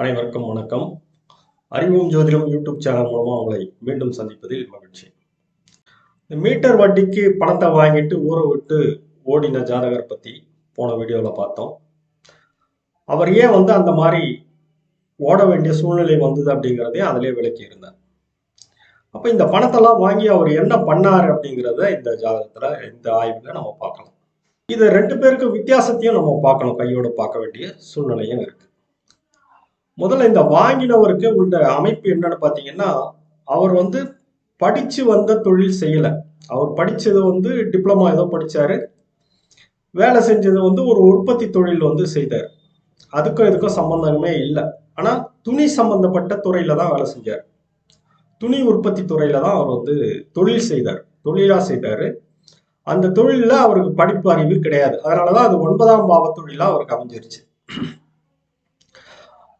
அனைவருக்கும் வணக்கம். அறிவும் ஜோதிடம் யூடியூப் சேனல் மூலமா உங்களை மீண்டும் சந்திப்பதில் மகிழ்ச்சி. மீட்டர் வட்டிக்கு பணத்தை வாங்கிட்டு ஊற விட்டு ஓடின ஜாதகர் பத்தி போன வீடியோவில் பார்த்தோம். அவர் ஏன் அந்த மாதிரி ஓட வேண்டிய சூழ்நிலை வந்தது அப்படிங்கிறதையும் அதிலே விளக்கி இருந்தார். அப்ப இந்த பணத்தெல்லாம் வாங்கி அவர் என்ன பண்ணாரு அப்படிங்கிறத இந்த ஜாதகத்துல இந்த ஆய்வுல நம்ம பார்க்கலாம். இது ரெண்டு பேருக்கு வித்தியாசத்தையும் நம்ம பார்க்கணும், கையோட பார்க்க வேண்டிய சூழ்நிலையும் இருக்கு. முதல்ல இந்த வாங்கினவருக்கு உள்ள அமைப்பு என்னன்னு பார்த்தீங்கன்னா, அவர் படிச்சு வந்த தொழில் செய்யல. அவர் படிச்சது டிப்ளமா ஏதோ படிச்சாரு. வேலை செஞ்சது ஒரு உற்பத்தி தொழில் செய்தார். அதுக்கும் இதுக்கும் சம்பந்தமே இல்லை. ஆனா துணி சம்பந்தப்பட்ட துறையில தான் வேலை செஞ்சார். துணி உற்பத்தி துறையில தான் அவர் தொழில் செய்தார், தொழிலா செய்தாரு. அந்த தொழில அவருக்கு படிப்பு அறிவு கிடையாது. அதனாலதான் அது 9ஆம் பாவ தொழிலா அவருக்கு அமைஞ்சிருச்சு.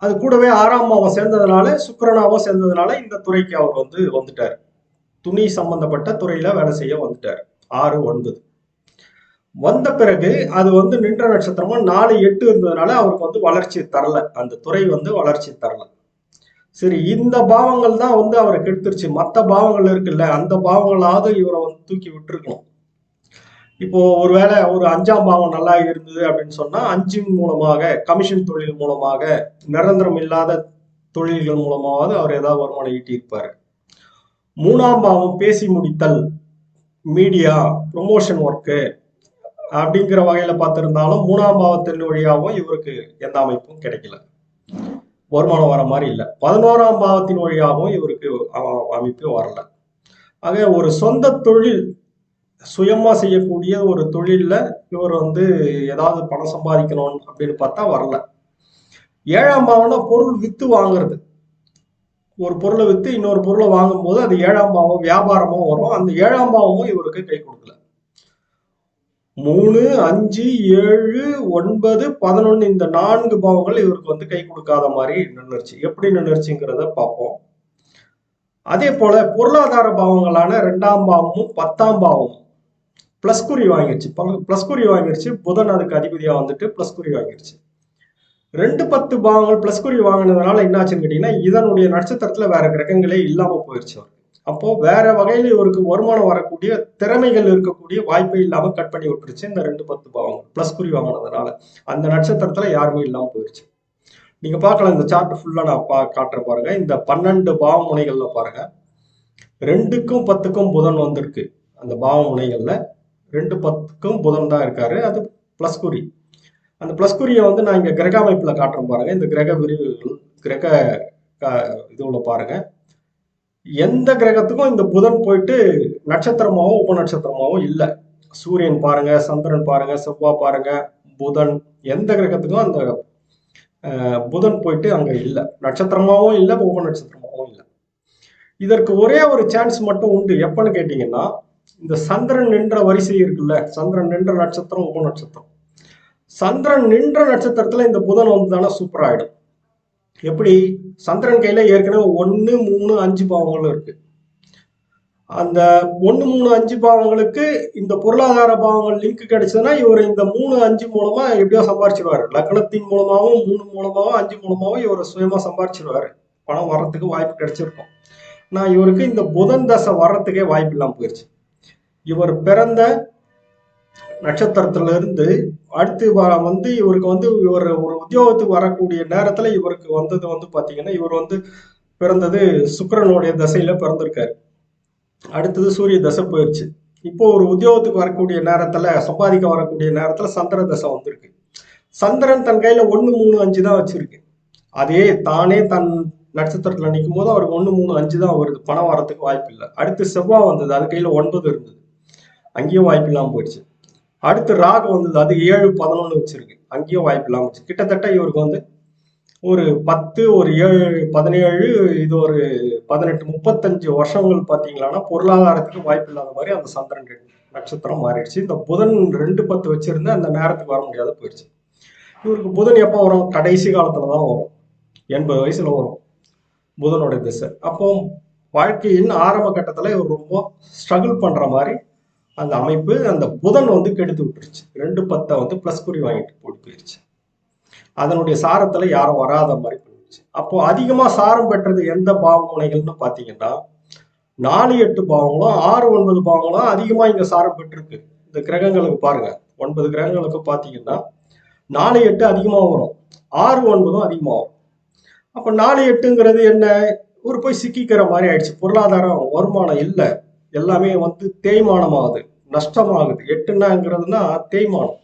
அது கூடவே 6ஆம் பாவம் சேர்ந்ததுனால, சுக்கிரனாவும் சேர்ந்ததுனால இந்த துறைக்கு அவர் வந்துட்டார். துணி சம்பந்தப்பட்ட துறையில வேலை செய்ய வந்துட்டார். 6, 9 வந்த பிறகு அது நின்ற நட்சத்திரமா 4, 8 இருந்ததுனால அவருக்கு வளர்ச்சி தரல. அந்த துறை வளர்ச்சி தரல. சரி, இந்த பாவங்கள் தான் அவரை கெடுத்துருச்சு. மற்ற பாவங்கள் இருக்குல்ல, அந்த பாவங்களாவது இவரை தூக்கி விட்டுருக்கணும். இப்போ ஒருவேளை ஒரு 5ஆம் பாவம் நல்லா இருந்தது அப்படின்னு சொன்னா 5 மூலமாக, கமிஷன் தொழில் மூலமாக, நிரந்தரம் இல்லாத தொழில்கள் மூலமாவது அவர் ஏதாவது வருமானம் ஈட்டி இருப்பாரு. 3ஆம் பாவம் பேசி முடித்தல், மீடியா, ப்ரொமோஷன் ஒர்க்கு அப்படிங்கிற வகையில பார்த்திருந்தாலும் 3ஆம் பாவத்தின் வழியாகவும் இவருக்கு எந்த அமைப்பும் கிடைக்கல, வருமானம் வர மாதிரி இல்லை. 11ஆம் பாவத்தின் வழியாகவும் இவருக்கு அமைப்பு வரல. ஆக ஒரு சொந்த தொழில், சுயமா செய்யக்கூடிய ஒரு தொழில்ல இவர் ஏதாவது பணம் சம்பாதிக்கணும் அப்படின்னு பார்த்தா வரல. 7ஆம் பாவம்னா பொருள் வித்து வாங்குறது. ஒரு பொருளை வித்து இன்னொரு பொருளை வாங்கும் போது அது 7ஆம் பாவம் வியாபாரமும் வரும். அந்த 7ஆம் பாவமும் இவருக்கு கை கொடுக்கல. 3, 5, 7, 9, 11 இந்த 4 பாவங்கள் இவருக்கு கை கொடுக்காத மாதிரி நின்றுச்சு. எப்படி நின்றுச்சுங்கிறத பார்ப்போம். அதே போல பொருளாதார பாவங்களான 2ஆம் பாவமும் 10ஆம் பாவமும் பிளஸ் குறி வாங்கிருச்சு. பிளஸ் குறி வாங்கிருச்சு. புதன் அதுக்கு அதிபதியா பிளஸ் குறி வாங்கிருச்சு. 2, 10 பாவங்கள் பிளஸ் குறி வாங்கினதுனால என்னாச்சுன்னு கேட்டீங்கன்னா, இதனுடைய நட்சத்திரத்துல வேற கிரகங்களே இல்லாம போயிருச்சு. அப்போ வேற வகையில இவருக்கு வருமானம் வரக்கூடிய திறமைகள் இருக்கக்கூடிய வாய்ப்பே இல்லாம கட் பண்ணி விட்டுருச்சு. இந்த 2, 10 பாவங்கள் பிளஸ் குறி வாங்கினதுனால அந்த நட்சத்திரத்துல யாருமே இல்லாம போயிருச்சு. நீங்க பார்க்கலாம், இந்த சார்ட் ஃபுல்லா நான் காட்டுறேன் பாருங்க. இந்த 12 பாவ முனைகள்ல பாருங்க, 2க்கும் 10க்கும் புதன் வந்திருக்கு. அந்த பாவ முனைகள்ல 2, 10க்கும் புதன் தான் இருக்காரு. அது பிளஸ் குறி. அந்த பிளஸ் குறியை நான் இங்க கிரக அமைப்புல காட்டுறேன் பாருங்க. இந்த கிரக விரிவுகள், கிரக இதுல பாருங்க, எந்த கிரகத்துக்கும் இந்த புதன் போயிட்டு நட்சத்திரமாவும் உப நட்சத்திரமாவும் இல்லை. சூரியன் பாருங்க, சந்திரன் பாருங்க, செவ்வாய் பாருங்க, புதன், எந்த கிரகத்துக்கும் அந்த புதன் போயிட்டு அங்க இல்லை. நட்சத்திரமாவும் இல்லை, உப நட்சத்திரமாவும் இல்லை. இதற்கு ஒரே ஒரு சான்ஸ் மட்டும் உண்டு. எப்பன்னு கேட்டீங்கன்னா, இந்த சந்திரன் நின்ற வரிசை இருக்குல்ல, சந்திரன் நின்ற நட்சத்திரம் உப நட்சத்திரம். சந்திரன் நின்ற நட்சத்திரத்துல இந்த புதன் வந்ததான சூப்பர் ஆயிடும். எப்படி? சந்திரன் கையில ஏற்கனவே 1, 3, 5 பாவங்களும் இருக்கு. அந்த 1, 3, 5 பாவங்களுக்கு இந்த பொருளாதார பாவங்கள் லிங்க் கிடைச்சதுன்னா இவர் இந்த 3, 5 மூலமா எப்படியோ சம்பாரிச்சிருவாரு. லக்னத்தின் மூலமாவும் 3 மூலமாவும் 5 மூலமாவும் இவர் சுயமா சம்பாரிச்சிருவாரு. பணம் வர்றதுக்கு வாய்ப்பு கிடைச்சிருக்கும். நான் இவருக்கு இந்த புதன் தசை வர்றதுக்கே வாய்ப்பு இல்லாம போயிடுச்சு. இவர் பிறந்த நட்சத்திரத்துல இருந்து அடுத்து இவருக்கு இவர் ஒரு உத்தியோகத்துக்கு வரக்கூடிய நேரத்துல இவருக்கு வந்தது பாத்தீங்கன்னா, இவர் பிறந்தது சுக்கிரனுடைய தசையில பிறந்திருக்காரு. அடுத்தது சூரிய தசை போயிடுச்சு. இப்போ ஒரு உத்தியோகத்துக்கு வரக்கூடிய நேரத்துல, சம்பாதிக்க வரக்கூடிய நேரத்துல சந்திர தசை வந்திருக்கு. சந்திரன் தன் கையில 1, 3, 5 தான் வச்சிருக்கு. அதே தானே தன் நட்சத்திரத்துல நிற்கும் போது அவருக்கு 1, 3, 5 தான் வருது. பணம் வரத்துக்கு வாய்ப்பு இல்லை. அடுத்து செவ்வாய் வந்தது, அது கையில 9 இருந்தது, அங்கேயும் வாய்ப்பு இல்லாம போயிடுச்சு. அடுத்து ராகு வந்தது, அது 7, 11 வச்சிருக்கு, அங்கேயும் வாய்ப்பு இல்லாம போச்சு. கிட்டத்தட்ட இவருக்கு ஒரு 10, ஒரு 7, 17, இது ஒரு 18, 35 வருஷங்கள் பார்த்தீங்களான்னா பொருளாதாரத்துக்கு வாய்ப்பு இல்லாத மாதிரி அந்த சந்திரன் நட்சத்திரம் மாறிடுச்சு. இந்த புதன் 2, 10 வச்சிருந்து அந்த நேரத்துக்கு வர முடியாத போயிடுச்சு. இவருக்கு புதன் எப்போ வரும்? கடைசி காலத்துல தான் வரும். 80 வயசுல வரும் புதனோட திசை. அப்போ வாழ்க்கையின் ஆரம்ப கட்டத்துல இவர் ரொம்ப ஸ்ட்ரகிள் பண்ற மாதிரி அந்த அமைப்பு, அந்த புதன் கெடுத்து விட்டுருச்சு. 2, 10 பிளஸ் குறி வாங்கிட்டு போயிடுச்சு. அதனுடைய சாரத்துல யாரும் வராத மாதிரி பண்ணிடுச்சு. வந்துருச்சு. அப்போ அதிகமா சாரம் பெற்றது எந்த பாவ முனைகள்னு பாத்தீங்கன்னா 4-8 பாவங்களும் 6-9 பாவங்களும் அதிகமா இங்க சாரம் பெற்றிருக்கு. இந்த கிரகங்களுக்கு பாருங்க, 9 கிரகங்களுக்கு பாத்தீங்கன்னா 4-8 அதிகமா வரும், 6-9 அதிகமா வரும். அப்ப 4-8ங்கிறது என்ன, ஒரு போய் சிக்கிக்கிற மாதிரி ஆயிடுச்சு. பொருளாதாரம் வருமானம் இல்லை, எல்லாமே வந்து தேய்மானம் ஆகுது, நஷ்டமாகுது. 8னாங்கிறதுனா தேய்மானம்.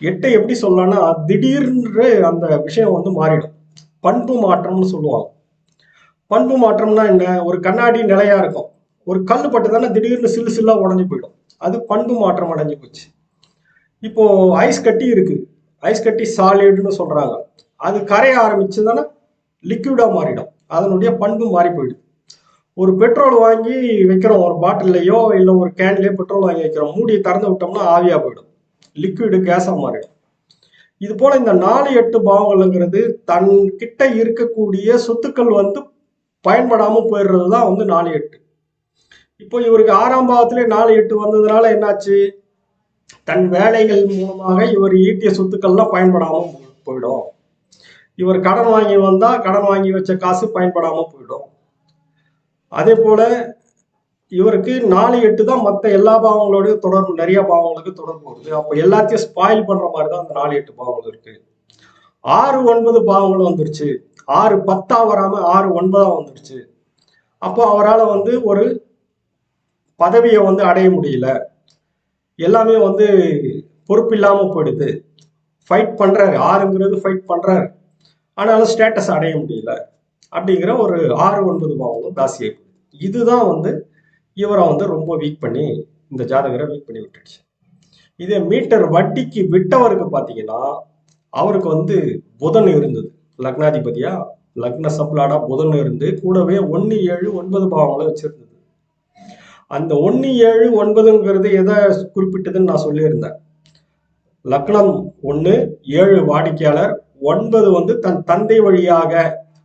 8 எப்படி சொல்லலாம்னா திடீர்னு அந்த விஷயம் வந்து மாறிடும். பண்பு மாற்றம்னு சொல்லுவாங்க. பண்பு மாற்றம்னா என்ன, ஒரு கண்ணாடி நிலையா இருக்கும், ஒரு கல் பட்டு தானே திடீர்னு சில்லு சில்லா உடஞ்சு போயிடும், அது பண்பு மாற்றம் அடைஞ்சு போச்சு. இப்போ ஐஸ் கட்டி இருக்கு, ஐஸ் கட்டி சாலிட்னு சொல்றாங்க, அது கரைய ஆரம்பிச்சுதானே லிக்விடா மாறிடும், அதனுடைய பண்பு மாறி போயிடும். ஒரு பெட்ரோல் வாங்கி வைக்கிறோம், ஒரு பாட்டில்லையோ இல்லை ஒரு கேன்லயோ பெட்ரோல் வாங்கி வைக்கிறோம், மூடியை திறந்து விட்டோம்னா ஆவியா போயிடும், லிக்விடு கேஸா மாறிடும். இது போல இந்த 4-8 பாவங்கள்ங்கிறது தன் கிட்ட இருக்கக்கூடிய சொத்துக்கள் வந்து பயன்படாம போயிடுறதுதான் வந்து 4-8. இப்போ இவருக்கு 6ஆம் பாவத்திலே 4-8 வந்ததுனால என்னாச்சு, தன் வேலைகள் மூலமாக இவர் ஈட்டிய சொத்துக்கள்லாம் பயன்படாம போயிடும். இவர் கடன் வாங்கி வந்தா கடன் வாங்கி வச்ச காசு பயன்படாம போயிடும். அதே போல இவருக்கு 4-8 தான் மற்ற எல்லா பாவங்களோட தொடர்பு, நிறைய பாவங்களுக்கு தொடர்பு வருது. அப்போ எல்லாத்தையும் ஸ்பாயில் பண்ற மாதிரி தான் அந்த 4-8 பாவங்கள் இருக்கு. 6-9 பாவங்களும் வந்துருச்சு, 6-10 வராம 6-9 வந்துருச்சு. அப்போ அவரால் வந்து ஒரு பதவியை வந்து அடைய முடியல, எல்லாமே வந்து பொறுப்பு இல்லாம போயிடுது. ஃபைட் பண்றாரு, 6ங்கிறது ஃபைட் பண்றாரு, ஆனாலும் ஸ்டேட்டஸ் அடைய முடியல. அப்படிங்கிற ஒரு 6-9 பாவங்களும் தாசியை. இதுதான் வந்து இவரை வந்து ரொம்ப வீக் பண்ணி, இந்த ஜாதகரை வீக் பண்ணி விட்டுடுச்சு. இதே மீட்டர் வட்டிக்கு விட்டவருக்கு பார்த்தீங்கன்னா அவருக்கு வந்து புதன் இருந்தது, லக்னாதிபதியா லக்ன சப்ளாடா புதன் இருந்து கூடவே 1-7-9 பாவங்களை வச்சிருந்தது. அந்த 1-7-9ங்கிறது எதை குறிப்பிட்டதுன்னு நான் சொல்லியிருந்தேன். லக்னம் 1, 7 வாடிக்கையாளர், 9 வந்து தன் தந்தை வழியாக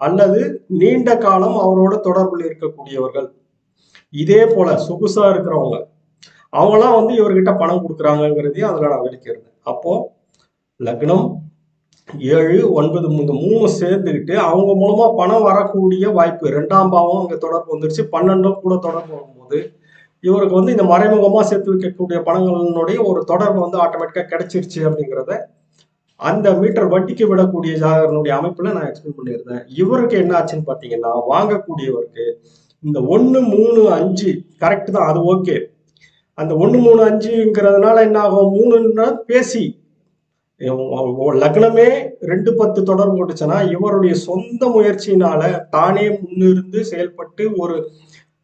அல்லது நீண்ட காலம் அவரோட தொடர்பில் இருக்கக்கூடியவர்கள். இதே போல சொகுசா இருக்கிறவங்க, அவங்களாம் வந்து இவர்கிட்ட பணம் கொடுக்குறாங்கிறதையும் அதுல நான் விளக்கியிருந்தேன். அப்போ லக்னம் 7-9 இந்த 3 சேர்ந்துக்கிட்டு அவங்க மூலமா பணம் வரக்கூடிய வாய்ப்பு, 2ஆம் பாவம் அங்க தொடர்பு வந்துருச்சு, 12ம் கூட தொடர்பு வரும்போது இவருக்கு வந்து இந்த மறைமுகமா சேர்த்து வைக்கக்கூடிய பணங்களுடைய ஒரு தொடர்பு வந்து ஆட்டோமேட்டிக்கா கிடைச்சிருச்சு. அப்படிங்கிறத அந்த மீட்டர் வட்டிக்கு விடக்கூடிய ஜாதகனுடைய அமைப்புல நான் எக்ஸ்பிளைன் பண்ணியிருந்தேன். இவருக்கு என்ன ஆச்சுன்னு பாத்தீங்கன்னா, வாங்கக்கூடியவருக்கு இந்த 1-3-5 கரெக்ட் தான், அது ஓகே. அந்த 1-3-5ங்கிறதுனால என்ன ஆகும், 3ன்னா பேசி லக்னமே 2-10 தொடர்பு கொண்டுச்சுன்னா இவருடைய சொந்த முயற்சியினால தானே முன்னிருந்து செயல்பட்டு ஒரு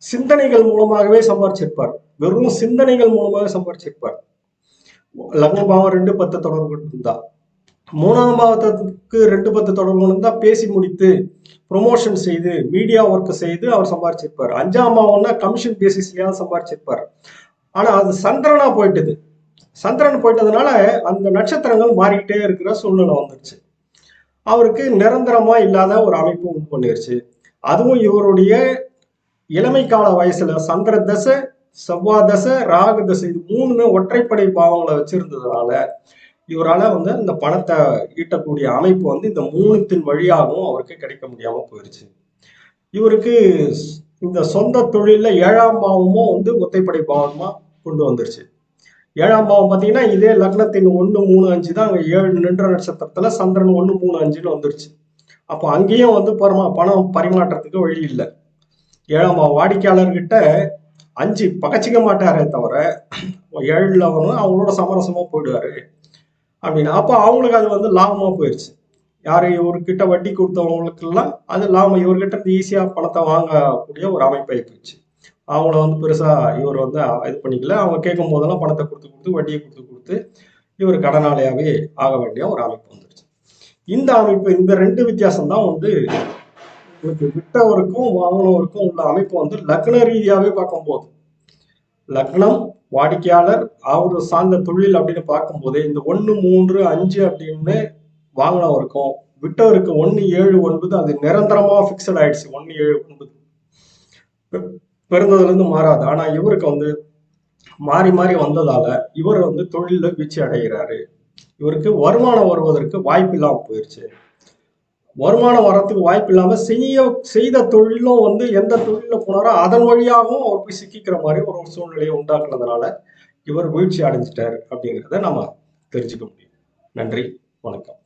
சிந்தனைகள் மூலமாகவே சம்பாரிச்சிருப்பார், வெறும் சிந்தனைகள் மூலமாக சம்பாரிச்சிருப்பார். லக்ன பாவம் 2-10 தொடர்பு கொண்டிருந்தா, 3ஆம் பாவத்துக்கு 2-10 தொடர்பு கொண்டிருந்தா பேசி முடித்து ப்ரொமோஷன் செய்து மீடியா ஒர்க் செய்து அவர் சம்பாரிச்சிருப்பார். 5ஆம் பாவம்னா கமிஷன் பேசிஸ்லயாவது சம்பாரிச்சிருப்பார். ஆனா அது சந்திரனா போயிட்டது, சந்திரன் போயிட்டதுனால அந்த நட்சத்திரங்கள் மாறிக்கிட்டே இருக்கிற சூழ்நிலை வந்துருச்சு. அவருக்கு நிரந்தரமா இல்லாத ஒரு அமைப்பு உண்டு பண்ணிருச்சு. அதுவும் இவருடைய இளமை கால வயசுல சந்திர தசை, செவ்வாய் தசை, ராகு தசை, இது 3மே ஒற்றைப்படை பாவங்களை வச்சிருந்ததுனால இவரால வந்து இந்த பணத்தை ஈட்டக்கூடிய அமைப்பு வந்து இந்த 3த்தின் வழியாகவும் அவருக்கு கிடைக்க முடியாம போயிருச்சு. இவருக்கு இந்த சொந்த தொழில 7ஆம் பாவமும் வந்து ஒத்தைப்படை பாவமா கொண்டு வந்துருச்சு. 7ஆம் பாவம் பார்த்தீங்கன்னா இதே லக்னத்தின் 1-3-5 தான், அங்கே 7 நின்ற நட்சத்திரத்துல சந்திரன் 1-3-5ன்னு வந்துருச்சு. அப்போ அங்கேயும் வந்து பணம் பரிமாற்றத்துக்கு வழி இல்லை. 7ஆம் பாவம் வாடிக்கையாளர்கிட்ட 5 பகச்சிக்க மாட்டாரே தவிர 7ல வரும் அவங்களோட சமரசமா போயிடுவாரு அப்படின்னு. அப்போ அவங்களுக்கு அது வந்து லாபமா போயிடுச்சு. யாரு, இவர்கிட்ட வட்டி கொடுத்தவங்களுக்கெல்லாம் அது லாபம், இவர்கிட்ட ஈஸியா பணத்தை வாங்கக்கூடிய ஒரு அமைப்பாகி போயிடுச்சு. அவங்கள வந்து பெருசா இவர் வந்து இது பண்ணிக்கல, அவங்க கேட்கும் போதெல்லாம் பணத்தை கொடுத்து வட்டியை கொடுத்து இவர் கடனாளியாவே ஆக வேண்டிய ஒரு அமைப்பு வந்துருச்சு. இந்த அமைப்பு, இந்த 2 வித்தியாசம் தான் வந்து விட்டவருக்கும் வாங்கினவருக்கும் உள்ள அமைப்பு வந்து லக்ன ரீதியாவே பார்க்கும்போது, லக்னம் வாடிக்கையாளர் அவரு சார்ந்த தொழில் அப்படின்னு பார்க்கும்போது இந்த 1-3-5 அப்படின்னு வாங்கினவருக்கும் விட்டவருக்கு 1-7-9 அது நிரந்தரமா பிக்சட் ஆயிடுச்சு. 1-7-9 பிறந்ததுல இருந்து மாறாது. ஆனா இவருக்கு வந்து மாறி மாறி வந்ததால இவர் வந்து தொழில வீழ்ச்சி அடைகிறாரு. இவருக்கு வருமானம் வருவதற்கு வாய்ப்பு இல்லாம போயிருச்சு. வருமானம் வரத்துக்கு வாய்ப்பு இல்லாம செய்த தொழிலும் வந்து எந்த தொழில போனாரோ அதன் வழியாகவும் அவர் போய் சிக்கிக்கிற மாதிரி ஒரு சூழ்நிலையை உண்டாக்குனதுனால இவர் வீழ்ச்சி அடைஞ்சிட்டாரு அப்படிங்கிறத நம்ம தெரிஞ்சுக்க முடியும். நன்றி, வணக்கம்.